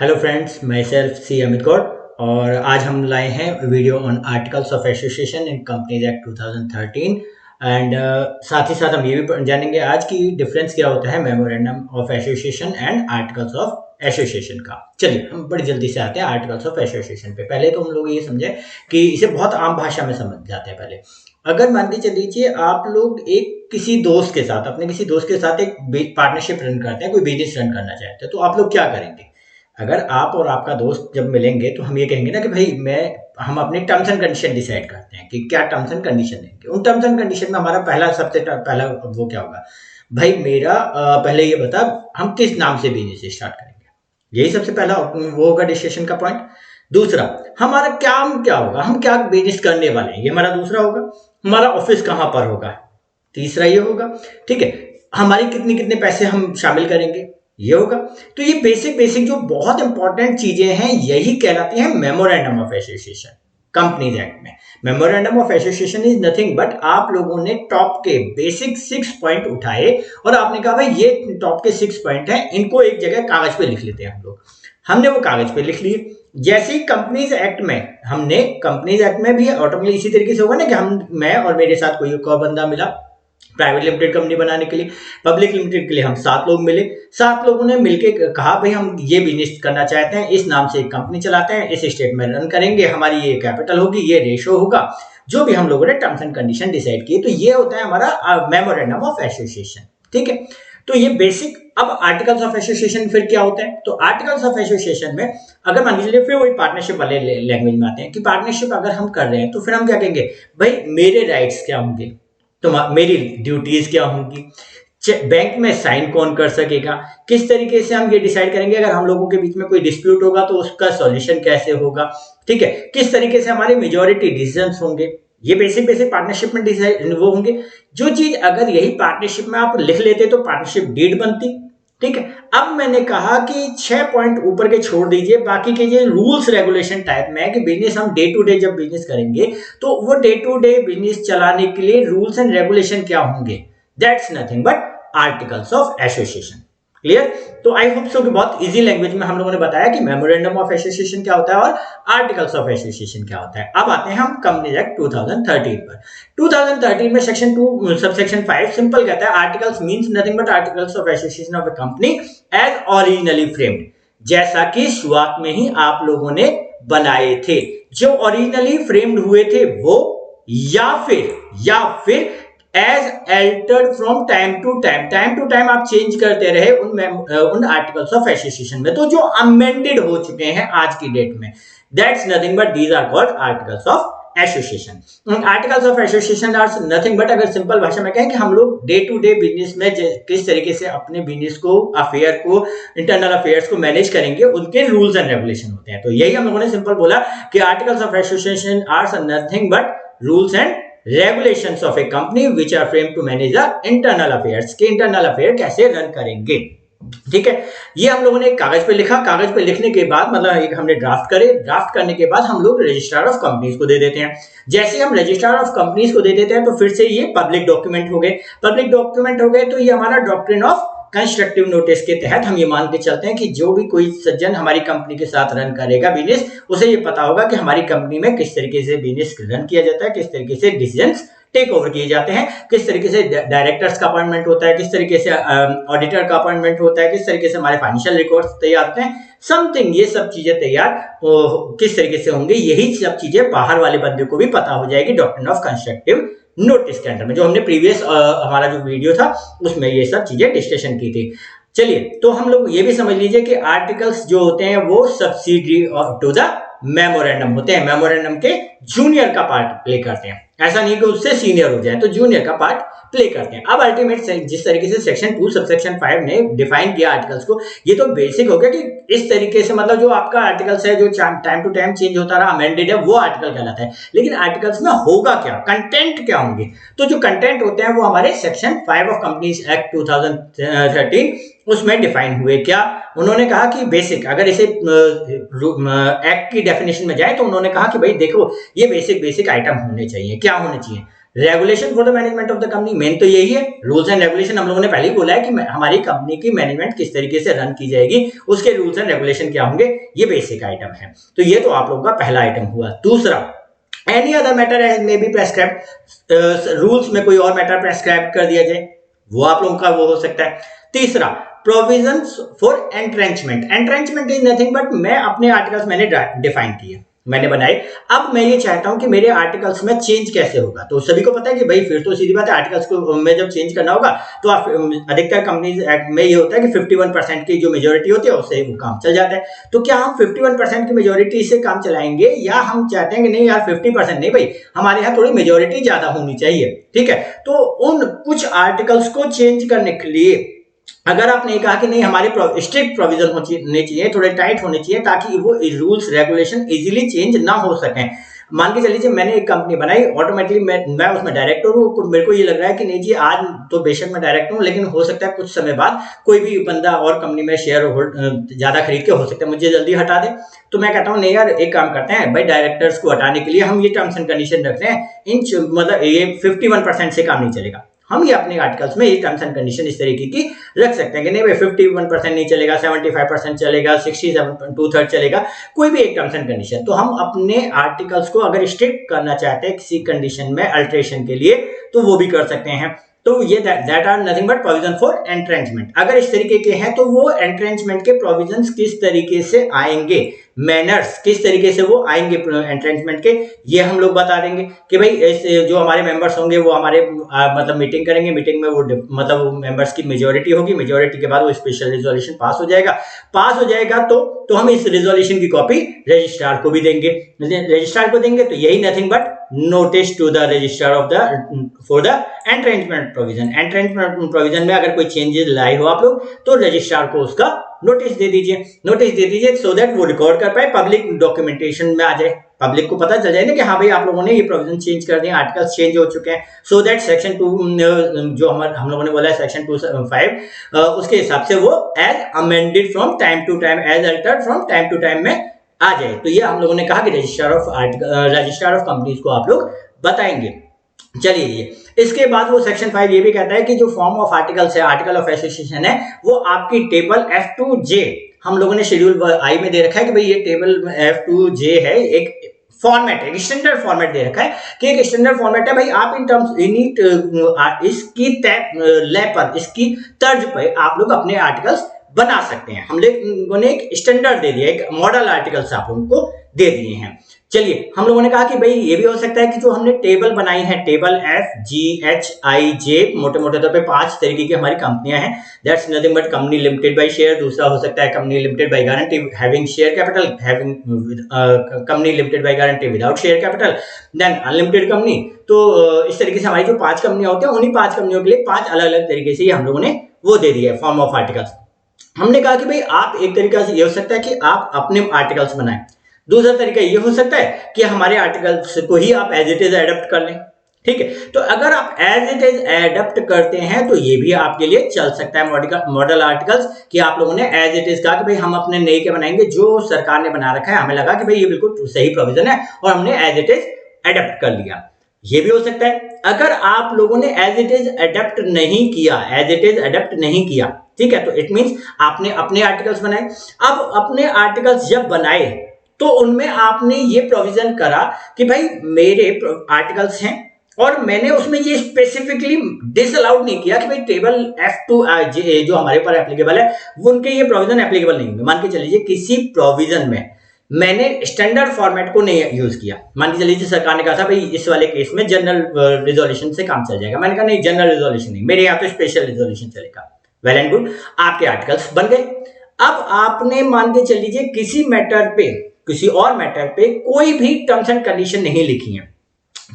Hello friends, my self सी अमित गौड़ और आज हम लाए हैं video on articles of association in companies act 2013 and साथ ही साथ हम ये भी जानेंगे आज की डिफरेंस क्या होता है memorandum of association and articles of association का। चलिए हम बड़ी जल्दी से आते हैं आर्टिकल्स ऑफ एसोसिएशन पे। पहले तो हम लोग ये समझे कि इसे बहुत आम भाषा में समझ जाते हैं। पहले अगर मान के चलिए आप लोग एक किसी दोस्त के साथ अपने किसी दोस्त के साथ एक पार्टनरशिप रन करते हैं, कोई बिजनेस रन करना चाहते हैं, तो आप लोग क्या करेंगे? अगर आप और आपका दोस्त जब मिलेंगे तो हम ये कहेंगे ना कि भाई हम अपने टर्म्स एंड कंडीशन डिसाइड करते हैं कि क्या टर्म्स एंड कंडीशन है। उन टर्म्स एंड कंडीशन में हमारा सबसे पहला वो क्या होगा, भाई मेरा पहले ये बता हम किस नाम से बिजनेस स्टार्ट करेंगे। यही सबसे पहला वो होगा डिस्कशन का पॉइंट। दूसरा, हमारा क्या होगा, हम क्या बिजनेस करने वाले हैं, ये हमारा दूसरा होगा। हमारा ऑफिस कहाँ पर होगा, तीसरा ये होगा। ठीक है, हमारी कितने कितने पैसे हम शामिल करेंगे, ये होगा। तो ये बेसिक जो बहुत इंपॉर्टेंट चीजें हैं यही कहलाती हैं memorandum of association companies act में। Memorandum of association is nothing but आप लोगों ने टॉप के बेसिक 6 पॉइंट उठाए और आपने कहा भाई ये टॉप के 6 पॉइंट हैं, इनको एक जगह कागज पे लिख लेते हैं हम लोग। हमने वो कागज पे लिख लिए। जैसे ही कंपनीज एक्ट में भी ऑटोमेटिकली इसी तरीके से होगा ना कि मैं और मेरे साथ कोई और बंदा मिला प्राइवेट लिमिटेड कंपनी बनाने के लिए। पब्लिक लिमिटेड के लिए हम 7 लोग मिले। 7 लोगों ने मिलकर कहा भाई हम ये बिजनेस करना चाहते हैं, इस नाम से एक कंपनी चलाते हैं, इस स्टेट में रन करेंगे, हमारी ये कैपिटल होगी, ये रेशो होगा, जो भी हम लोगों ने टर्म्स एंड कंडीशन डिसाइड किए। तो ये होता है हमारा मेमोरेंडम ऑफ एसोसिएशन। ठीक है, तो ये बेसिक। अब आर्टिकल्स ऑफ एसोसिएशन फिर क्या होता है, तो आर्टिकल्स ऑफ एसोसिएशन में अगर मान लीजिए फिर वही पार्टनरशिप वाले लैंग्वेज में आते हैं कि पार्टनरशिप अगर हम कर रहे हैं तो फिर हम क्या कहेंगे, भाई मेरे राइट्स क्या होंगे, तो मेरी ड्यूटीज क्या होंगी, बैंक में साइन कौन कर सकेगा, किस तरीके से हम ये डिसाइड करेंगे अगर हम लोगों के बीच में कोई डिस्प्यूट होगा तो उसका सॉल्यूशन कैसे होगा। ठीक है, किस तरीके से हमारे मेजॉरिटी डिसीजंस होंगे, ये बेसिक पार्टनरशिप में डिसाइड वो होंगे। जो चीज अगर यही पार्टनरशिप में आप लिख लेते तो पार्टनरशिप डीड बनती। ठीक है, अब मैंने कहा कि 6 पॉइंट ऊपर के छोड़ दीजिए, बाकी के ये रूल्स रेगुलेशन टाइप में है कि बिजनेस हम डे टू डे जब बिजनेस करेंगे तो वो डे टू डे बिजनेस चलाने के लिए रूल्स एंड रेगुलेशन क्या होंगे, that's nothing but articles of association. Clear? तो आई होप सो कि बहुत इजी लैंग्वेज में हम लोगों ने बताया कि मेमोरेंडम ऑफ एसोसिएशन क्या होता है और आर्टिकल्स ऑफ एसोसिएशन क्या होता है। अब आते हैं हम कंपनीज एक्ट 2013 पर। 2013 में सेक्शन 2 सबसेक्शन 5 सिंपल कहता है articles means nothing but articles of association of a company as originally framed, जैसा कि शुरुआत में ही आप लोगों ने बनाए थे। जो ओरिजिनली फ्रेम्ड हुए थे वो, या फिर as altered from time to time आप चेंज करते रहे उन आर्टिकल्स ऑफ एसोसिएशन में, तो जो अमेंडेड हो चुके हैं आज की डेट में, that's nothing but these are called articles of association. Articles of association are nothing but, अगर सिंपल भाषा में कहें कि हम लोग डे टू डे बिजनेस में किस तरीके से अपने बिजनेस को, अफेयर को, इंटरनल अफेयर्स को मैनेज करेंगे, उनके रूल्स एंड रेगुलेशन होते हैं। तो यही हम लोगों ने सिंपल बोला कि articles of association are nothing but rules and regulations of a company which are framed to manage the internal affairs, के इंटरनल अफेयर कैसे रन करेंगे। ठीक है, ये हम लोगों ने एक कागज पे लिखा। कागज पे लिखने के बाद मतलब एक हमने ड्राफ्ट करे, ड्राफ्ट करने के बाद हम लोग रजिस्ट्रार ऑफ कंपनीज को दे देते हैं। जैसे हम रजिस्ट्रार ऑफ कंपनीज को दे देते हैं तो फिर से ये पब्लिक डॉक्यूमेंट हो गए। तो ये हमारा डॉक्ट्रिन ऑफ कंस्ट्रक्टिव नोटिस के तहत हम ये मान के चलते हैं कि जो भी कोई सज्जन हमारी कंपनी के साथ रन करेगा बिजनेस, उसे ये पता होगा कि हमारी कंपनी में किस तरीके से बिजनेस रन किया जाता है, किस तरीके से डिसीजंस टेक ओवर किए जाते हैं, किस तरीके से डायरेक्टर्स का अपॉइंटमेंट होता है, किस तरीके से ऑडिटर का अपॉइंटमेंट होता है, किस तरीके से हमारे फाइनेंशियल रिकॉर्ड्स तैयार होते हैं, समथिंग ये सब चीजें तैयार किस तरीके से होंगे, यही सब चीजें बाहर वाले बंदे को भी पता हो जाएगी डॉक्ट्रिन ऑफ कंस्ट्रक्टिव नोटिस के अंदर में, जो हमने प्रीवियस हमारा जो वीडियो था उसमें ये सब चीजें डिस्कशन की थी। चलिए, तो हम लोग ये भी समझ लीजिए कि आर्टिकल्स जो होते हैं वो सब्सिडरी टू द मेमोरेंडम होते हैं, मेमोरेंडम के जूनियर का पार्ट प्ले करते हैं। ऐसा नहीं कि उससे सीनियर हो जाए, तो जूनियर का पार्ट प्ले करते हैं। अब अल्टीमेट जिस तरीके से सेक्शन 2 सबसेक्शन 5 ने डिफाइन किया आर्टिकल्स को, ये तो बेसिक हो गया कि इस तरीके से मतलब जो आपका आर्टिकल्स है जो टाइम टू टाइम चेंज होता रहा, अमेंडेड है, वो आर्टिकल कहलाता है। लेकिन आर्टिकल्स में होगा क्या, कंटेंट क्या होंगे, तो जो कंटेंट होते हैं वो हमारे सेक्शन 5 ऑफ कंपनीज एक्ट 2013 उसमें डिफाइन हुए। क्या उन्होंने कहा कि बेसिक, अगर इसे एक्ट की डेफिनेशन में जाए तो उन्होंने कहा कि भाई देखो ये बेसिक आइटम होने चाहिए। क्या होने चाहिए, regulation for the management of the company, main तो यही है, रूल्स एंड रेगुलेशन हम लोगों ने पहले ही बोला है कि हमारी कंपनी की मैनेजमेंट किस तरीके से रन की जाएगी, उसके रूल्स एंड रेगुलेशन क्या होंगे, ये बेसिक आइटम है। तो ये तो आप लोगों का पहला आइटम हुआ। दूसरा, any other matter may be prescribe, rules में कोई और मैटर प्रेस्क्राइब कर दिया जाए, वो आप लोगों का वो हो सकता है। तीसरा, provisions for entrenchment, entrenchment is nothing but मैं अपने आर्टिकल्स मैंने डिफाइन किए, मैंने बनाए, अब मैं ये चाहता हूं कि मेरे आर्टिकल्स में चेंज कैसे होगा। तो सभी को पता है कि भाई फिर तो सीधी बात है, आर्टिकल्स को में जब चेंज करना होगा तो आप अधिकतर कंपनीज में ये होता है कि 51% की जो मेजोरिटी होती है उससे वो काम चल जाता है। तो क्या हम 51% की मेजोरिटी से काम चलाएंगे, या हम चाहते हैं कि नहीं यार 50% नहीं भाई, हमारे यहाँ थोड़ी मेजोरिटी ज्यादा होनी चाहिए, ठीक है। तो उन कुछ आर्टिकल्स को चेंज करने के लिए अगर आपने कहा कि नहीं हमारे स्ट्रिक्ट प्रोविजन होने चाहिए, थोड़े टाइट होने चाहिए, ताकि वो रूल्स रेगुलेशन इजीली चेंज ना हो सके। मान के चलिए मैंने एक कंपनी बनाई, ऑटोमेटिकली मैं उसमें डायरेक्टर हूँ, मेरे को ये लग रहा है कि नहीं जी आज तो बेशक मैं डायरेक्टर हूँ, लेकिन हो सकता है कुछ समय बाद कोई भी बंदा और कंपनी में शेयर ज्यादा खरीद के हो सकता है मुझे जल्दी हटा दे। तो मैं कहता हूँ नहीं यार एक काम करते हैं भाई, डायरेक्टर्स को हटाने के लिए हम ये टर्म्स एंड कंडीशन रख रहे हैं, इन मतलब ये 51% से काम नहीं चलेगा। हम ये अपने आर्टिकल्स में ये टर्म्स एंड कंडीशन इस तरीके की रख सकते हैं कि नहीं भाई 51% नहीं चलेगा, 75% चलेगा, 67 2/3 चलेगा, कोई भी एक टर्म्स एंड कंडीशन। तो हम अपने आर्टिकल्स को अगर स्ट्रिक्ट करना चाहते हैं किसी कंडीशन में अल्टरेशन के लिए तो वो भी कर सकते हैं। तो ये that are nothing but provision for entrenchment. अगर इस तरीके के हैं तो वो एंट्रेंचमेंट के प्रोविजंस किस तरीके से आएंगे, मैनर्स किस तरीके से वो आएंगे एंट्रेंचमेंट के, ये हम लोग बता देंगे कि भाई जो हमारे मेंबर्स होंगे वो हमारे मतलब मीटिंग करेंगे, मीटिंग में वो मतलब मेंबर्स की मेजोरिटी होगी, मेजोरिटी के बाद वो स्पेशल रिजोल्यूशन पास हो जाएगा, पास हो जाएगा तो हम इस रिजोल्यूशन की कॉपी रजिस्ट्रार को भी देंगे, रजिस्ट्रार को देंगे तो यही nothing but notice to the registrar of the for the entrenchment provision. Entrenchment provision में अगर कोई चेंजेस लाए हो आप लोग तो रजिस्ट्रार को उसका नोटिस दे दीजिए, नोटिस दे दीजिए सो दैट वो रिकॉर्ड कर पाए, पब्लिक डॉक्यूमेंटेशन में आ जाए, पब्लिक को पता चल जाए ना कि हाँ भाई आप लोगों ने ये प्रोविजन चेंज कर दिए, आर्टिकल्स चेंज हो चुके हैं, सो दैट सेक्शन 2 जो हम लोगों ने बोला है सेक्शन 2(5) उसके हिसाब से वो as amended from time to time, as altered from time to time में आ जाए। तो ये हम लोगों ने कहा कि रजिस्ट्रार ऑफ कंपनीज को आप लोग बताएंगे। चलिए ये इसके बाद वो सेक्शन 5 ये भी कहता है कि जो फॉर्म ऑफ आर्टिकल्स है, आर्टिकल ऑफ एसोसिएशन है, वो आपकी टेबल F2J हम लोगों ने शेड्यूल आई में दे रखा है कि भाई ये टेबल F2J है, एक फॉर्मेट है, स्टैंडर्ड फॉर्मेट दे रखा है कि एक स्टैंडर्ड फॉर्मेट है भाई, आप इन टर्म्स इसकी ले पर, इसकी तर्ज पर आप लोग अपने आर्टिकल्स बना सकते हैं। हम लोगों ने एक स्टैंडर्ड दे दिया, एक मॉडल आर्टिकल्स आप लोगों को दे दिए हैं। चलिए हम लोगों ने कहा कि भाई ये भी हो सकता है कि जो हमने टेबल बनाई है, टेबल FGHIJ, मोटे मोटे तौर पे 5 तरीके की हमारी कंपनियां हैं, that's nothing but company limited by share, दूसरा हो सकता है company limited by guarantee having share capital, having company limited by guarantee without share capital, then unlimited company. तो इस तरीके से हमारी जो 5 कंपनियां होती हैं उन्हीं 5 कंपनियों के लिए 5 अलग अलग तरीके से हम लोगों ने वो दे दिया है फॉर्म ऑफ आर्टिकल्स। हमने कहा कि भाई आप एक तरीका से ये हो सकता है कि आप अपने आर्टिकल्स बनाएं, दूसरा तरीका ये हो सकता है कि हमारे आर्टिकल्स को ही आप एज इट इज एडप्ट कर लें, ठीक है। तो अगर आप एज इट इज एडप्ट करते हैं तो ये भी आपके लिए चल सकता है मॉडल आर्टिकल्स, कि आप लोगों ने एज इट इज कहा कि भाई हम अपने नए के बनाएंगे, जो सरकार ने बना रखा है हमें लगा कि भाई ये बिल्कुल सही प्रोविजन है और हमने एज इट इज एडप्ट कर लिया, ये भी हो सकता है। अगर आप लोगों ने एज इट इज एडप्ट नहीं किया, एज इट इज एडप्ट नहीं किया, ठीक है, तो इट मींस आपने अपने आर्टिकल्स बनाए। अब अपने आर्टिकल्स जब बनाए तो उनमें आपने ये प्रोविजन करा कि भाई मेरे आर्टिकल्स हैं और मैंने उसमें ये स्पेसिफिकली डिसअलाउड नहीं किया कि भाई टेबल F2J जो हमारे पर एप्लीकेबल है वो उनके ये प्रोविजन एप्लीकेबल नहीं होंगे। मान के चलिए किसी प्रोविजन में मैंने स्टैंडर्ड फॉर्मेट को नहीं यूज किया, मान के चलिए सरकार ने कहा था भाई इस वाले केस में जनरल रिजोल्यूशन से काम चल जाएगा, मैंने कहा नहीं जनरल रिजोल्यूशन नहीं, मेरे यहाँ तो स्पेशल रिजोल्यूशन चलेगा, वेल एंड गुड, आपके आर्टिकल्स बन गए। अब आपने मान के चलिए किसी मैटर पे, किसी और मैटर पे कोई भी टर्म्स एंड कंडीशन नहीं लिखी है,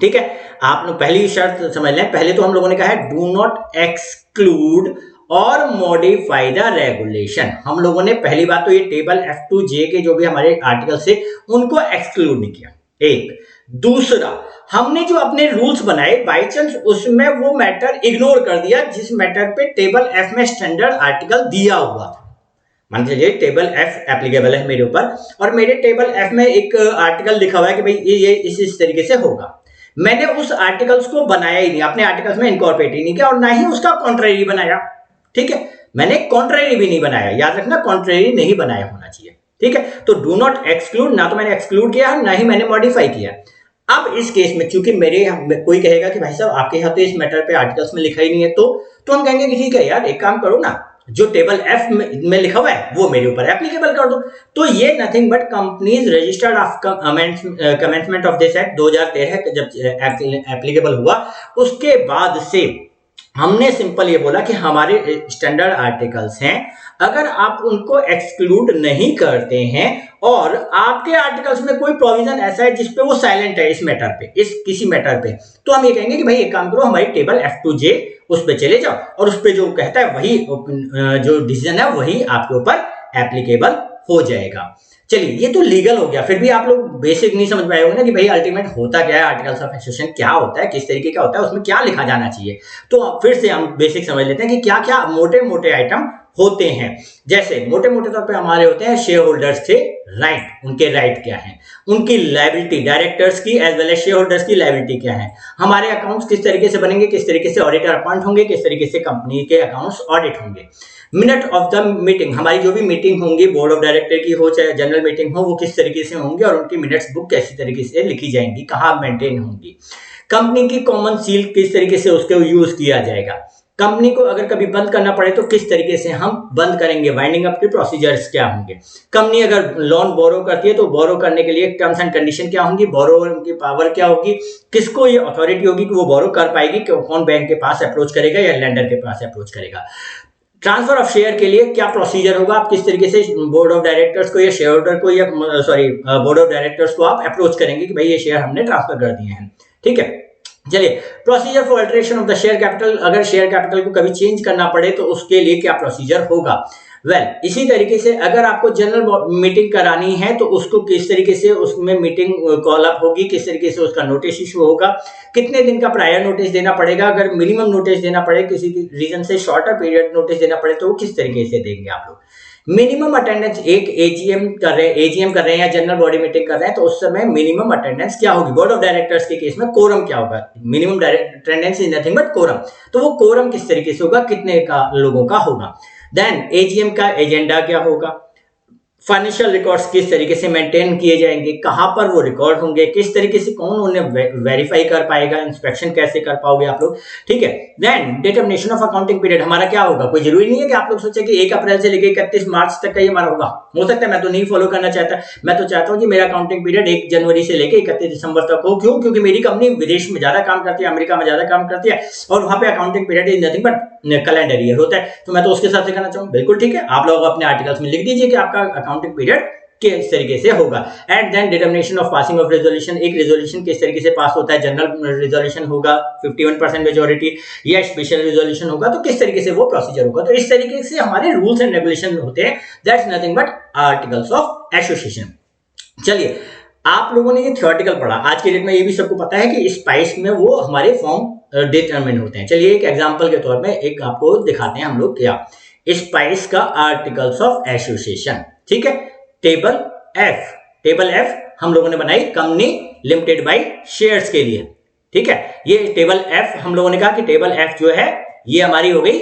ठीक है। आप पहली शर्त समझ लें, पहले तो हम लोगों ने कहा है डू नॉट एक्सक्लूड और मॉडिफाई द रेगुलेशन। हम लोगों ने पहली बात तो ये टेबल F2J के जो भी हमारे आर्टिकल से उनको एक्सक्लूड नहीं किया, एक। दूसरा, हमने जो अपने रूल्स बनाए बाय चांस उसमें वो मैटर इग्नोर कर दिया जिस मैटर पे टेबल F में स्टैंडर्ड आर्टिकल दिया हुआ था। मान लीजिए टेबल F एप्लीकेबल है मेरे ऊपर और मेरे टेबल F में एक आर्टिकल लिखा हुआ है कि भाई ये इस तरीके से होगा, मैंने उस आर्टिकल्स को बनाया ही नहीं, अपने आर्टिकल्स में इनकॉर्पोरेट ही नहीं किया और ना ही उसका कॉन्ट्रेरी बनाया। ठीक है, मैंने कॉन्ट्रेरी भी नहीं बनाया, याद रखना कॉन्ट्रेरी नहीं बनाया होना चाहिए। ठीक है, तो डू नॉट एक्सक्लूड, ना तो मैंने एक्सक्लूड किया ना ही मैंने मॉडिफाई किया। अब इस केस में चूंकि कोई कहेगा कि भाई साहब आपके यहाँ तो इस मैटर पे आर्टिकल्स में लिखा ही नहीं है, तो हम कहेंगे कि ठीक है यार, एक काम करो ना, जो टेबल एफ में लिखा हुआ है वो मेरे ऊपर एप्लीकेबल कर दो। तो ये nothing but companies registered of commencement of this act 2013 जब एप्लीकेबल हुआ, उसके बाद से हमने सिंपल ये बोला कि हमारे स्टैंडर्ड आर्टिकल्स हैं, अगर आप उनको एक्सक्लूड नहीं करते हैं और आपके आर्टिकल्स में कोई प्रोविजन ऐसा है जिसपे वो साइलेंट है इस मैटर पे, इस किसी मैटर पे, तो हम ये कहेंगे कि भाई एक काम करो, हमारी टेबल F2J उस पे चले जाओ और उस पे जो कहता है वही जो डिसीजन है वही आपके ऊपर एप्लीकेबल हो जाएगा। चलिए, ये तो लीगल हो गया। फिर भी आप लोग बेसिक नहीं समझ पाए होंगे ना कि भाई अल्टीमेट होता क्या है, आर्टिकल्स ऑफ एसोसिएशन क्या होता है, किस तरीके का होता है, उसमें क्या लिखा जाना चाहिए। तो फिर से हम बेसिक समझ लेते हैं कि क्या क्या मोटे मोटे आइटम होते हैं। जैसे मोटे मोटे तौर पे हमारे होते हैं शेयर होल्डर्स के राइट, उनके राइट क्या है, उनकी लायबिलिटी, डायरेक्टर्स की as well as shareholders की लायबिलिटी क्या है, हमारे अकाउंट्स किस तरीके से बनेंगे, किस तरीके से ऑडिटर अपॉइंट होंगे, किस तरीके से कंपनी के अकाउंट्स ऑडिट होंगे, मिनट ऑफ द मीटिंग, हमारी जो भी मीटिंग होंगी बोर्ड ऑफ डायरेक्टर की हो चाहे जनरल मीटिंग हो, वो किस तरीके से होंगी और उनकी मिनट्स बुक कैसी तरीके से लिखी जाएंगी, कहाँ मेंटेन होंगी, कंपनी की कॉमन सील किस तरीके से उसको यूज किया जाएगा, कंपनी को अगर कभी बंद करना पड़े तो किस तरीके से हम बंद करेंगे, वाइंडिंग अप के प्रोसीजर्स क्या होंगे, कंपनी अगर लोन बोरो करती है तो बोरो करने के लिए टर्म्स एंड कंडीशन क्या होंगी, बोरोवर की पावर क्या होगी, किसको ये अथॉरिटी होगी कि वो बोरो कर पाएगी, कौन बैंक के पास अप्रोच करेगा या लेंडर के पास अप्रोच करेगा, ट्रांसफर ऑफ शेयर के लिए क्या प्रोसीजर होगा, आप किस तरीके से बोर्ड ऑफ डायरेक्टर्स को या शेयर होल्डर को या बोर्ड ऑफ डायरेक्टर्स को आप अप्रोच करेंगे कि भाई ये शेयर हमने ट्रांसफर कर दिए हैं। ठीक है, चलिए, procedure for alteration of the share capital, अगर शेयर कैपिटल को कभी चेंज करना पड़े तो उसके लिए क्या प्रोसीजर होगा। इसी तरीके से अगर आपको जनरल मीटिंग करानी है तो उसको किस तरीके से उसमें मीटिंग कॉल अप होगी, किस तरीके से उसका नोटिस इशू होगा, कितने दिन का प्रायर नोटिस देना पड़ेगा, अगर मिनिमम नोटिस देना पड़े, किसी रीजन से शॉर्टर पीरियड नोटिस देना पड़े तो वो किस तरीके से देंगे आप लोग, मिनिमम अटेंडेंस, एक एजीएम कर रहे हैं या जनरल बॉडी मीटिंग कर रहे हैं तो उस समय मिनिमम अटेंडेंस क्या होगी, बोर्ड ऑफ डायरेक्टर्स के केस में कोरम क्या होगा, minimum attendance is nothing but quorum, तो वो कोरम किस तरीके से होगा, कितने का लोगों का होगा, देन एजीएम का एजेंडा क्या होगा, फाइनेंशियल रिकॉर्ड्स किस तरीके से मेंटेन किए जाएंगे, कहां पर वो रिकॉर्ड होंगे, किस तरीके से कौन उन्हें वेरीफाई कर पाएगा, इंस्पेक्शन कैसे कर पाओगे आप लोग। ठीक है, then determination of accounting period हमारा क्या होगा, कोई जरूरी नहीं है कि आप लोग सोचे कि 1 अप्रैल से लेकर 31 मार्च तक का ये हमारा होगा, हो सकता है मैं तो नहीं फॉलो करना चाहता, मैं तो चाहता हूं कि मेरा अकाउंटिंग पीरियड 1 जनवरी से लेकर 31 दिसंबर तक हो। क्यों? क्योंकि मेरी कंपनी विदेश में ज्यादा काम करती है, अमेरिका में ज्यादा काम करती है और वहां पे accounting period is nothing but calendar year होता है, तो मैं तो उसके हिसाब से करना चाहूँ। बिल्कुल ठीक है, आप लोग अपने आर्टिकल्स में लिख दीजिए कि आपका अकाउंटिंग पीरियड किस तरीके से होगा। And then determination of passing of resolution, एक रेजोल्यूशन किस तरीके से पास होता है, जनरल रेजोल्यूशन होगा 51% मेजोरिटी या स्पेशल रेजोल्यूशन होगा तो किस तरीके से वो प्रोसीजर होगा। तो इस तरीके से हमारे रूल्स एंड रेगुलेशन होते हैं, that's nothing but articles of association. चलिए, आप लोगों ने ये थियोरेटिकल पढ़ा, आज के डेट में ये भी सबको पता है कि स्पाइस में वो हमारे फॉर्म डिटरमिन होते हैं। चलिए, एक एग्जांपल के तौर में एक आपको दिखाते हैं हम लोग क्या, स्पाइस का आर्टिकल्स ऑफ एसोसिएशन। ठीक है, टेबल एफ हम लोगों ने बनाई कंपनी लिमिटेड बाय शेयर्स के लिए। ठीक है, ये टेबल एफ हम लोगों ने कहा कि टेबल एफ जो है ये हमारी हो गई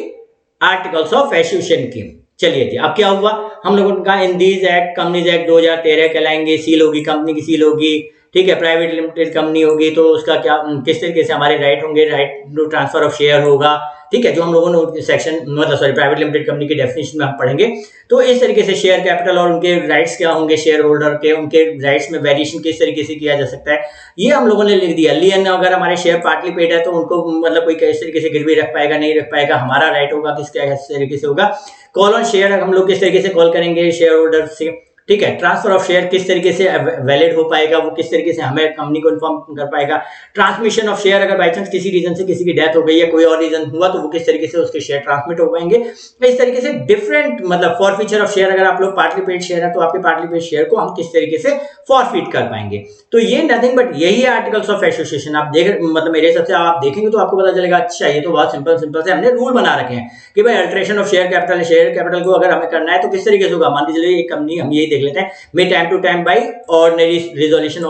आर्टिकल्स ऑफ एसोसिएशन की। चलिए जी, अब क्या हुआ, हम लोगों ने कहा in these act companies act 2013 कहलाएंगे, सील होगी, कंपनी की सील होगी। ठीक है, प्राइवेट लिमिटेड कंपनी होगी तो उसका क्या, किस तरीके से हमारे राइट होंगे, right to transfer of share होगा। ठीक है, जो हम लोगों ने सेक्शन प्राइवेट लिमिटेड कंपनी की डेफिनेशन में हम पढ़ेंगे। तो इस तरीके से शेयर कैपिटल और उनके राइट्स क्या होंगे, शेयर होल्डर के उनके राइट्स में वेरिएशन किस तरीके से किया जा सकता है, ये हम लोगों ने लिख दिया। लियन अगर हमारे शेयर पार्टली पेड है तो उनको कोई किस तरीके से गिरवी रख पाएगा, नहीं रख पाएगा, हमारा राइट होगा किस तरीके से होगा। कॉल ऑन शेयर हम लोग किस तरीके से कॉल करेंगे शेयर होल्डर से। ठीक है, ट्रांसफर ऑफ शेयर किस तरीके से वैलिड हो पाएगा, वो किस तरीके से हमें कंपनी को इन्फॉर्म कर पाएगा। ट्रांसमिशन ऑफ शेयर, अगर बाई चांस किसी रीजन से किसी की डेथ हो गई या कोई और रीजन हुआ तो वो किस तरीके से उसके शेयर ट्रांसमिट हो पाएंगे। इस तरीके से डिफरेंट फॉरफीचर ऑफ शेयर, अगर आप लोग पार्टली पेड शेयर है तो आपके पार्टली पेड शेयर को हम किस तरीके से फॉरफीट कर पाएंगे। तो ये नथिंग बट यही है आर्टिकल्स ऑफ एसोसिएशन। आप देख मेरे हिसाब से आप देखेंगे तो आपको पता चलेगा, अच्छा ये तो बहुत सिंपल से हमने रूल बना रखे हैं कि भाई अल्टरेशन ऑफ शेयर कैपिटल को अगर हमें करना है तो किस तरीके से होगा। मान लीजिए एक कंपनी, हम यही देख लेते हैं। May time to time by ordinary resolution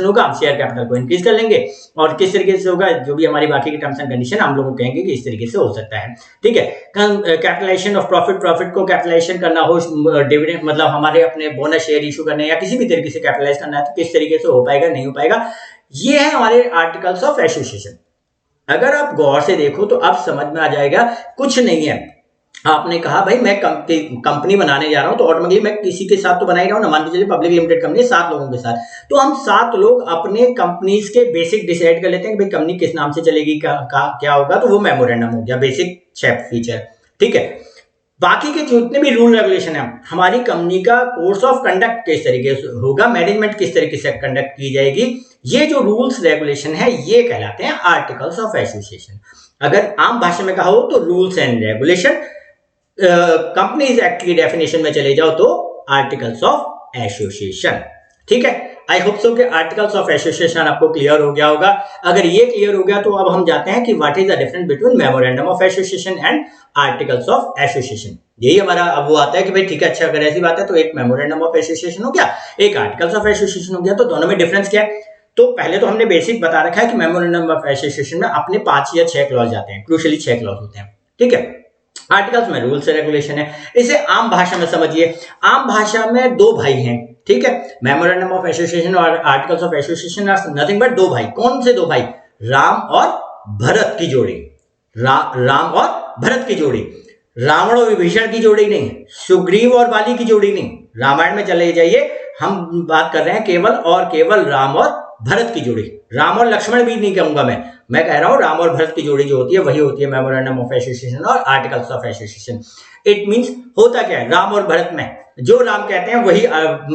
होगा, हम शेयर कैपिटल को इंक्रीज कर लेंगे, और किस तरीके से होगा, जो भी हमारी बाकी की टर्म्स एंड कंडीशन हम लोग कहेंगे कि इस तरीके से हो सकता है। ठीक है, कैपिटलाइजेशन ऑफ प्रॉफिट को कैपिटलाइजेशन करना हो, डिविडेंड मतलब हमारे अपने बोनस शेयर इशू करने या किसी भी तरीके से कैपिटलाइज करना है, तो किस तरीके से हो पाएगा, नहीं हो पाएगा। ये है हमारे आर्टिकल्स ऑफ एसोसिएशन। अगर आप गौर से देखो तो अब समझ में आ जाएगा, कुछ नहीं है। आपने कहा भाई मैं कंपनी बनाने जा रहा हूं, तो ऑटोमेटिकली मैं किसी के साथ तो बना ही रहा हूं ना। मान लीजिए पब्लिक लिमिटेड कंपनी है 7 लोगों के साथ, तो हम 7 लोग अपने कंपनीज के बेसिक डिसाइड कर लेते हैं कि भाई कंपनी किस नाम से चलेगी, क्या होगा, तो वो मेमोरेंडम हो गया, बेसिक शेप फीचर। ठीक है, बाकी के जितने भी रूल रेगुलेशन है, हमारी कंपनी का कोर्स ऑफ कंडक्ट किस तरीके से होगा, मैनेजमेंट किस तरीके से कंडक्ट की जाएगी, ये जो रूल्स रेगुलेशन है ये कहलाते हैं आर्टिकल्स ऑफ एसोसिएशन। अगर आम भाषा में कहा हो तो rules and regulation. Companies act की डेफिनेशन में चले जाओ तो आर्टिकल्स ऑफ एसोसिएशन। ठीक है, आई होप सो कि आर्टिकल्स ऑफ एसोसिएशन आपको क्लियर हो गया होगा। अगर ये क्लियर हो गया तो अब हम जाते हैं कि what is the difference between memorandum of association and articles of association. यही हमारा अब वो आता है कि भाई ठीक है, अच्छा अगर ऐसी बात है तो एक मेमोरेंडम ऑफ एसोसिएशन हो गया, एक आर्टिकल्स ऑफ एसोसिएशन हो गया, तो दोनों में डिफरेंस क्या है। तो पहले तो हमने बेसिक बता रखा है कि मेमोरेंडम ऑफ एसोसिएशन में अपने 5 या 6 क्लॉज जाते हैं, क्रूशियली 6 क्लॉज होते हैं। ठीक है, आर्टिकल्स में रूल्स रेगुलेशन है। इसे आम भाषा में समझिए, आम भाषा में 2 भाई हैं। ठीक है, मेमोरेंडम ऑफ एसोसिएशन और articles of association are nothing but 2 भाई। कौन से 2 भाई? राम और भरत की जोड़ी। राम और भरत की जोड़ी, रावण और विभीषण की जोड़ी नहीं, सुग्रीव और बाली की जोड़ी नहीं। रामायण में चले जाइए, हम बात कर रहे हैं केवल और केवल राम और भरत की जोड़ी। राम और लक्ष्मण भी नहीं कहूंगा मैं कह रहा हूं राम और भरत की जोड़ी जो होती है वही होती है मेमोरेंडम ऑफ एसोसिएशन और articles of association. It means होता क्या है, राम और भरत में जो राम कहते हैं वही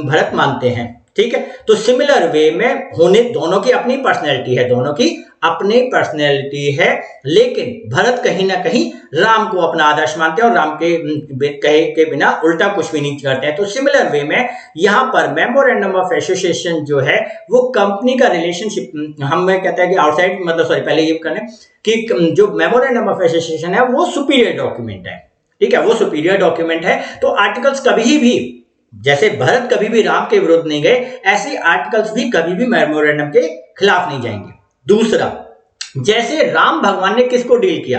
भरत मानते हैं। ठीक है, तो सिमिलर वे में होने, दोनों की अपनी पर्सनैलिटी है, दोनों की अपनी पर्सनैलिटी है, लेकिन भरत कहीं ना कहीं राम को अपना आदर्श मानते हैं और राम के कहे के बिना उल्टा कुछ भी नहीं करते हैं। तो सिमिलर वे में यहाँ पर मेमोरेंडम ऑफ एसोसिएशन जो है वो कंपनी का रिलेशनशिप, हम कहते हैं कि आउटसाइड मतलब सॉरी पहले ये करें कि जो मेमोरेंडम ऑफ एसोसिएशन है वो सुपीरियर डॉक्यूमेंट है। ठीक है, वो सुपीरियर डॉक्यूमेंट है। तो आर्टिकल्स कभी भी, जैसे भरत कभी भी राम के विरुद्ध नहीं गए, ऐसे आर्टिकल्स भी कभी भी मेमोरेंडम के खिलाफ नहीं जाएंगे। दूसरा, जैसे राम भगवान ने किसको डील किया,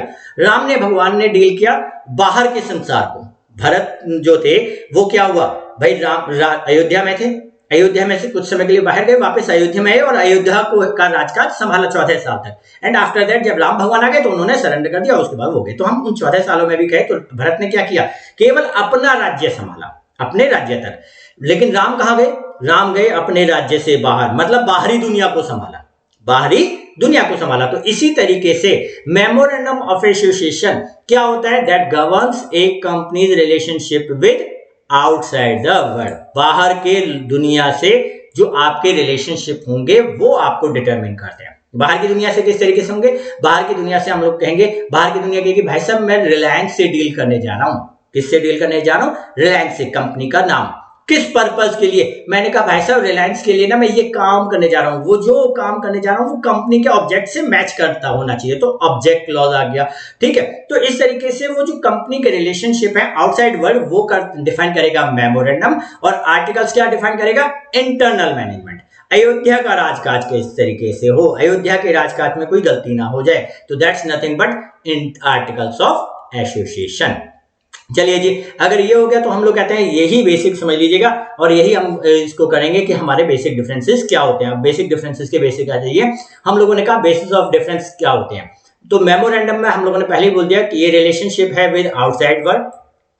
भगवान ने डील किया बाहर के संसार को। भरत जो थे वो क्या हुआ भाई, अयोध्या में थे, अयोध्या में से कुछ समय के लिए बाहर गए, वापस अयोध्या में आए और अयोध्या को का राजकाज संभाला 14 साल तक। एंड आफ्टर दैट जब राम भगवान आ गए तो उन्होंने सरेंडर कर दिया, उसके बाद हो गए। तो हम उन 14 सालों में भी कहे तो भरत ने क्या किया, केवल अपना राज्य संभाला, अपने राज्य तक। लेकिन राम कहां गए, राम गए अपने राज्य से बाहर, मतलब बाहरी दुनिया को संभाला, बाहरी दुनिया को संभाला। तो इसी तरीके से मेमोरेंडम ऑफ एसोसिएशन क्या होता है, that governs A companies relationship with outside the world. बाहर के दुनिया से जो आपके रिलेशनशिप होंगे वो आपको डिटरमिन करते हैं। बाहर की दुनिया से किस तरीके से होंगे, बाहर की दुनिया से हम लोग कहेंगे, बाहर की दुनिया कहेगी भाई साहब मैं रिलायंस से डील करने जा रहा हूं। किससे डील करने जा रहा हूं, रिलायंस से। कंपनी का नाम, किस पर्पस के लिए, मैंने कहा भाई साहब रिलायंस के लिए ना मैं ये काम करने जा रहा हूं, वो जो काम करने जा रहा हूं वो कंपनी के ऑब्जेक्ट से मैच करता होना चाहिए, तो ऑब्जेक्ट क्लॉज आ गया। ठीक है, तो इस तरीके से वो जो कंपनी के रिलेशनशिप है आउटसाइड वर्ल्ड वो डिफाइन करेगा मेमोरेंडम, और आर्टिकल्स क्या डिफाइन करेगा, इंटरनल मैनेजमेंट। अयोध्या का राजकाज किस तरीके से हो, अयोध्या के राजकाज में कोई गलती ना हो जाए, तो that's nothing but in articles of association. चलिए जी, अगर ये हो गया तो हम लोग कहते हैं यही बेसिक समझ लीजिएगा, और यही हम इसको करेंगे कि हमारे बेसिक डिफरेंसेस क्या होते हैं। बेसिक डिफरेंसेस के बेसिक आ जाइए। हम लोगों ने कहा बेसिस ऑफ डिफरेंस क्या होते हैं, तो मेमोरेंडम में हम लोगों ने पहले ही बोल दिया कि ये रिलेशनशिप है विद आउटसाइड वर्ल्ड।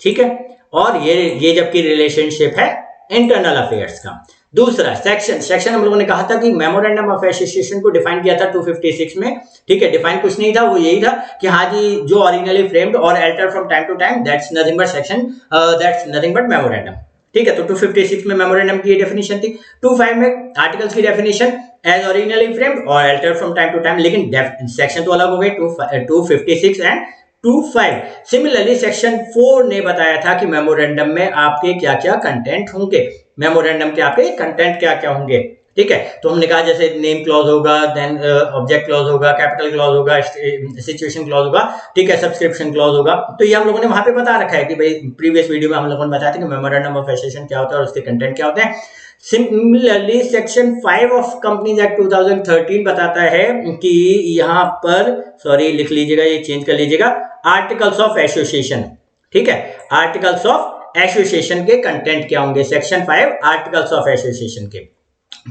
ठीक है, और ये जबकि रिलेशनशिप है इंटरनल अफेयर्स का। दूसरा सेक्शन हम लोगों ने कहा था कि मेमोरेंडम ऑफ एसोसिएशन को डिफाइन किया था 256 में। ठीक है, डिफाइन कुछ नहीं था, वो यही था कि हाँ जी जो ओरिजिनली फ्रेम्ड और alter from time to time that's nothing but section, that's nothing but memorandum. ठीक है, तो 256 में मेमोरेंडम की डेफिनेशन थी। 25 में आर्टिकल्स की डेफिनेशन एज ओरिजिनली फ्रेम्ड और alter from time to time, लेकिन सेक्शन तो अलग हो गए 256 एंड 25। सिमिलरली सेक्शन 4 ने बताया था कि मेमोरेंडम में आपके क्या क्या कंटेंट होंगे, मेमोरेंडम के आपके कंटेंट क्या क्या होंगे। ठीक है। तो हमने कहा जैसे नेम क्लॉज होगा, देन ऑब्जेक्ट क्लॉज होगा, कैपिटल क्लॉज होगा, सिचुएशन क्लॉज होगा, ठीक है, सब्सक्रिप्शन क्लॉज होगा। तो ये हम लोगों ने वहां पे बता रखा है कि भाई प्रीवियस वीडियो में हम लोगों ने बताया था कि मेमोरेंडम ऑफ एसोसिएशन क्या होता है और उसके कंटेंट क्या होते हैं। Similarly section 5 of companies act 2013 बताता है कि यहां पर, सॉरी लिख लीजिएगा, ये चेंज कर लीजिएगा, आर्टिकल्स ऑफ एसोसिएशन, ठीक है, आर्टिकल्स ऑफ एसोसिएशन के कंटेंट क्या होंगे, सेक्शन 5 आर्टिकल्स ऑफ एसोसिएशन के।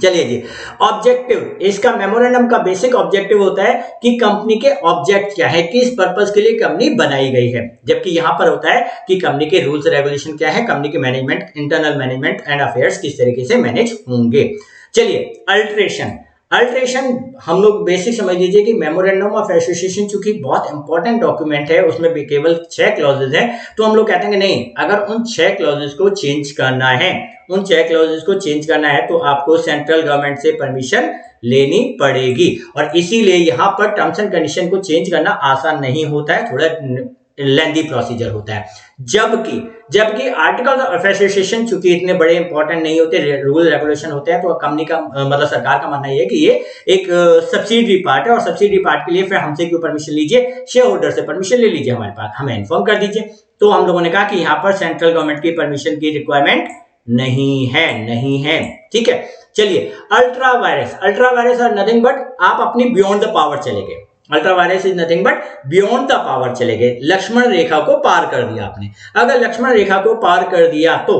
चलिए जी, ऑब्जेक्टिव, इसका मेमोरेंडम का बेसिक ऑब्जेक्टिव होता है कि कंपनी के ऑब्जेक्ट क्या है, किस पर्पस के लिए कंपनी बनाई गई है, जबकि यहां पर होता है कि कंपनी के रूल्स रेगुलेशन क्या है, कंपनी के management, internal management and affairs किस तरीके से मैनेज होंगे। चलिए, अल्ट्रेशन, अल्ट्रेशन हम लोग बेसिक समझ लीजिए कि मेमोरेंडम ऑफ एसोसिएशन चूंकि बहुत इंपॉर्टेंट डॉक्यूमेंट है, उसमें भी केवल 6 क्लॉजेज हैं, तो हम लोग कहते हैं कि नहीं, अगर उन 6 क्लॉजेज को चेंज करना है, उन 6 क्लॉजेज को चेंज करना है तो आपको सेंट्रल गवर्नमेंट से परमिशन लेनी पड़ेगी, और इसीलिए यहां पर टर्म्स एंड कंडीशन को चेंज करना आसान नहीं होता है, थोड़ा लेंदी प्रोसीजर होता है। जबकि आर्टिकल्स ऑफ एसोसिएशन चूंकि इतने बड़े इंपॉर्टेंट नहीं होते, रूल रेगुलेशन होते हैं, तो कंपनी का मतलब सरकार का मानना है कि ये एक सब्सिडरी पार्ट है, और सब्सिडरी पार्ट के लिए फिर हमसे क्यों परमिशन लीजिए, शेयर होल्डर से परमिशन ले लीजिए, हमारे पास हमें इन्फॉर्म कर दीजिए। तो हम लोगों ने कहा कि यहाँ पर सेंट्रल गवर्नमेंट की परमिशन की रिक्वायरमेंट नहीं है, ठीक है। चलिए, ultra vires are nothing but, आप अपनी बियॉन्ड द पावर चले गए, ultra vires is nothing but beyond the power चले गए, लक्ष्मण रेखा को पार कर दिया आपने। अगर लक्ष्मण रेखा को पार कर दिया तो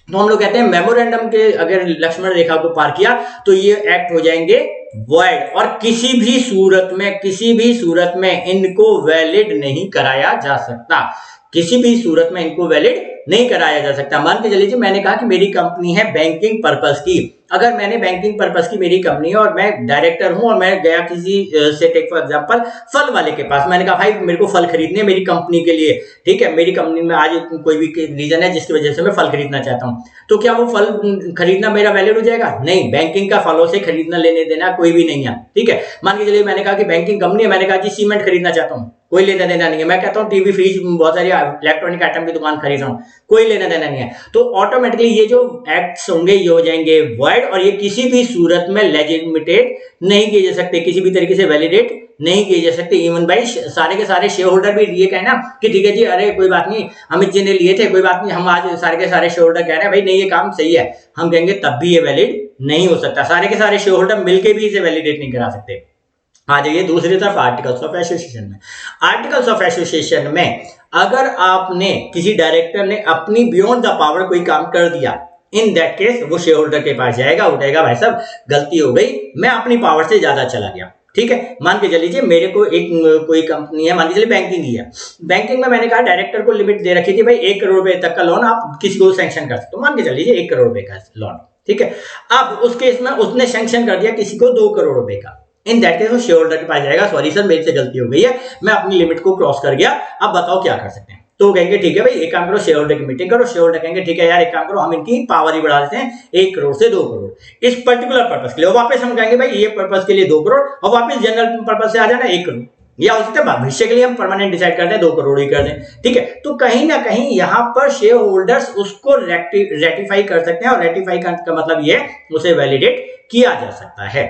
हम लोग कहते हैं मेमोरेंडम के, अगर लक्ष्मण रेखा को पार किया तो ये एक्ट हो जाएंगे वॉइड, और किसी भी सूरत में इनको वैलिड नहीं कराया जा सकता, किसी भी सूरत में इनको वैलिड नहीं कराया जा सकता। मान के चलिए, मैंने कहा कि मेरी कंपनी है बैंकिंग पर्पस की, अगर मैंने बैंकिंग पर्पस की मेरी कंपनी है और मैं डायरेक्टर हूं, और मैं गया किसी से टेक फॉर एग्जांपल फल वाले के पास, मैंने कहा भाई मेरे को फल खरीदने मेरी कंपनी के लिए, ठीक है, मेरी कंपनी में आज कोई भी रीजन है जिसकी वजह से मैं फल खरीदना चाहता हूं, तो क्या वो फल खरीदना मेरा वैलिड हो जाएगा? नहीं, बैंकिंग का फलों से खरीदना लेने देना कोई भी नहीं है, ठीक है। मान के चलिए मैंने कहा कि बैंकिंग कंपनी है, मैंने कहा कि सीमेंट खरीदना चाहता हूं, कोई लेना देना नहीं है। मैं कहता हूं टीवी, फ्रिज, बहुत सारी इलेक्ट्रॉनिक आइटम की दुकान खरीद रहा हूं, कोई लेना देना नहीं है, तो ऑटोमेटिकली ये जो एक्ट्स होंगे ये हो जाएंगे वॉइड, और ये किसी भी सूरत में लेजिटिमेटेड नहीं किए जा सकते, किसी भी तरीके से वैलिडेट नहीं किए जा सकते। इवन भाई सारे के सारे शेयर होल्डर भी ये कहना कि ठीक है जी, अरे कोई बात नहीं, अमित जी ने लिए थे, कोई बात नहीं, हम आज सारे के सारे शेयर होल्डर कह रहे हैं भाई नहीं ये काम सही है, हम कहेंगे तब भी ये वैलिड नहीं हो सकता, सारे के सारे शेयर होल्डर मिलकर भी इसे वैलिडेट नहीं करा सकते। आ जाइए दूसरी तरफ, आर्टिकल्स ऑफ एसोसिएशन में। आर्टिकल्स ऑफ एसोसिएशन में अगर आपने, किसी डायरेक्टर ने अपनी बियॉन्ड द पावर कोई काम कर दिया, इन दैट केस वो शेयर होल्डर के पास जाएगा, उठाएगा भाई साहब गलती हो गई, मैं अपनी पावर से ज्यादा चला गया, ठीक है। मान के चलिए मेरे को एक कोई कंपनी है, मान के चलिए बैंकिंग ही है, बैंकिंग में मैंने कहा डायरेक्टर को लिमिट दे रखी थी भाई 1 करोड़ रुपए तक का लोन आप किसी को सैंक्शन कर सकते हो, मान के चलिए 1 करोड़ रुपए का लोन, ठीक है। अब उस केस में उसने सैंक्शन कर दिया किसी को 2 करोड़ रुपए का, इन दैट केस वो शेयर होल्डर के पास जाएगा, सॉरी सर मेरे से गलती हो गई है, मैं अपनी लिमिट को क्रॉस कर गया, अब बताओ क्या कर सकते हैं। तो कहेंगे ठीक है भाई एक काम करो, शेयर होल्डर की मीटिंग करो, शेयर होल्डर कहेंगे ठीक है यार एक काम करो, हम इनकी पावर ही बढ़ा देते हैं 1 करोड़ से 2 करोड़ इस पर्टिकुलर पर्पस के लिए, वापस हम कहेंगे भाई ये पर्पस के लिए 2 करोड़, और वापस जनरल पर्पस से आ जाना 1 करोड़, या हो सकता है भविष्य के लिए हम परमानेंट डिसाइड करते हैं 2 करोड़ ही कर दें, ठीक है। तो कहीं ना कहीं यहां पर शेयर होल्डर्स उसको रेटिफाई कर सकते हैं, और रेटिफाई का मतलब ये उसे वैलिडेट किया जा सकता है।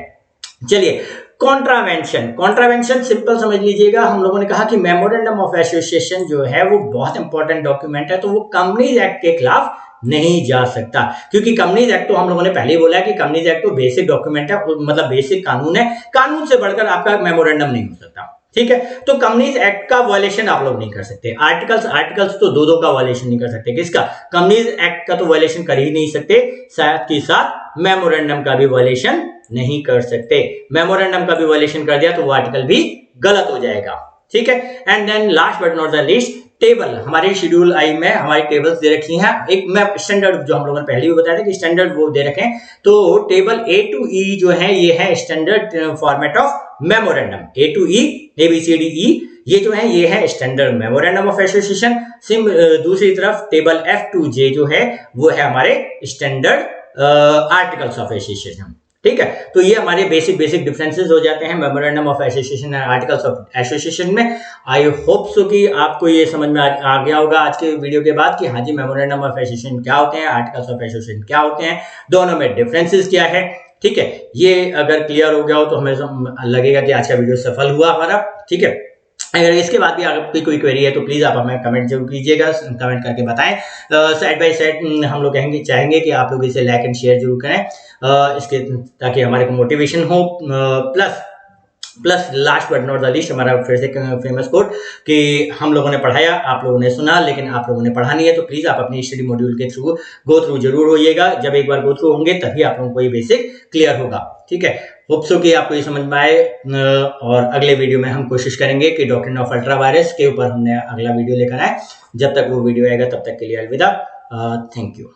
चलिए, कॉन्ट्रावेंशन सिंपल समझ लीजिएगा, हम लोगों ने कहा कि मेमोरेंडम ऑफ एसोसिएशन जो है वो बहुत इंपॉर्टेंट डॉक्यूमेंट है, तो वो कंपनीज एक्ट के खिलाफ नहीं जा सकता, क्योंकि कंपनीज एक्ट तो हम लोगों ने पहले ही बोला है कि कंपनीज एक्ट तो बेसिक डॉक्यूमेंट है, मतलब बेसिक कानून है, कानून से बढ़कर आपका मेमोरेंडम नहीं हो सकता, ठीक है। तो कंपनीज एक्ट का वायलेशन आप लोग नहीं कर सकते, आर्टिकल्स तो दो का वायलेशन नहीं कर सकते, किसका? कंपनीज एक्ट का तो वायलेशन कर ही नहीं सकते, साथ ही साथ मेमोरेंडम का भी वायलेशन नहीं कर सकते। मेमोरेंडम का भी वायलेशन कर दिया तो वो आर्टिकल भी गलत हो जाएगा, ठीक है। And then last but not the least, table, हमारे शेड्यूल आई में हमारी टेबल्स दे रखी हैं, एक मैं स्टैंडर्ड जो हम लोगों ने पहले भी बताया था कि स्टैंडर्ड वो दे रखे हैं, तो टेबल A to E जो है ये है standard format of memorandum, A to E, ABCDE ये जो है ये है स्टैंडर्ड मेमोरेंडम ऑफ एसोसिएशन। दूसरी तरफ टेबल F to J जो है वो है हमारे स्टैंडर्ड आर्टिकल्स ऑफ एसोसिएशन, ठीक है। तो ये हमारे बेसिक डिफरेंसेस हो जाते हैं memorandum of association and articles of association में। आई होप सो कि आपको ये समझ में आ गया होगा आज के वीडियो के बाद कि हाँ जी मेमोरेंडम ऑफ एसोसिएशन क्या होते हैं, आर्टिकल्स ऑफ एसोसिएशन क्या होते हैं, दोनों में डिफरेंसेस क्या है, ठीक है, ये अगर क्लियर हो गया हो तो हमें लगेगा कि आज का वीडियो सफल हुआ हमारा। ठीक है, अगर इसके बाद भी आपकी कोई क्वेरी है तो प्लीज आप हमें कमेंट जरूर कीजिएगा, कमेंट करके बताएं। साइड बाय साइड हम लोग चाहेंगे कि आप लोग इसे लाइक एंड शेयर जरूर करें, इसके ताकि हमारे को मोटिवेशन हो। Plus last but not the least हमारा फिर से फेमस कोट कि हम लोगों ने पढ़ाया, आप लोगों ने सुना, लेकिन आप लोगों ने पढ़ा नहीं है। तो प्लीज आप अपनी स्टडी मॉड्यूल के थ्रू गो थ्रू जरूर होइएगा। जब एक बार गो थ्रू होंगे तभी आप लोगों को ये बेसिक क्लियर होगा। ठीक है, होप सो कि आपको ये समझ में आए, और अगले वीडियो में हम कोशिश करेंगे कि डॉक्ट्रिन ऑफ अल्ट्रा वायरस के ऊपर हमने अगला वीडियो लेकर आए। जब तक वो वीडियो आएगा तब तक के लिए अलविदा, थैंक यू।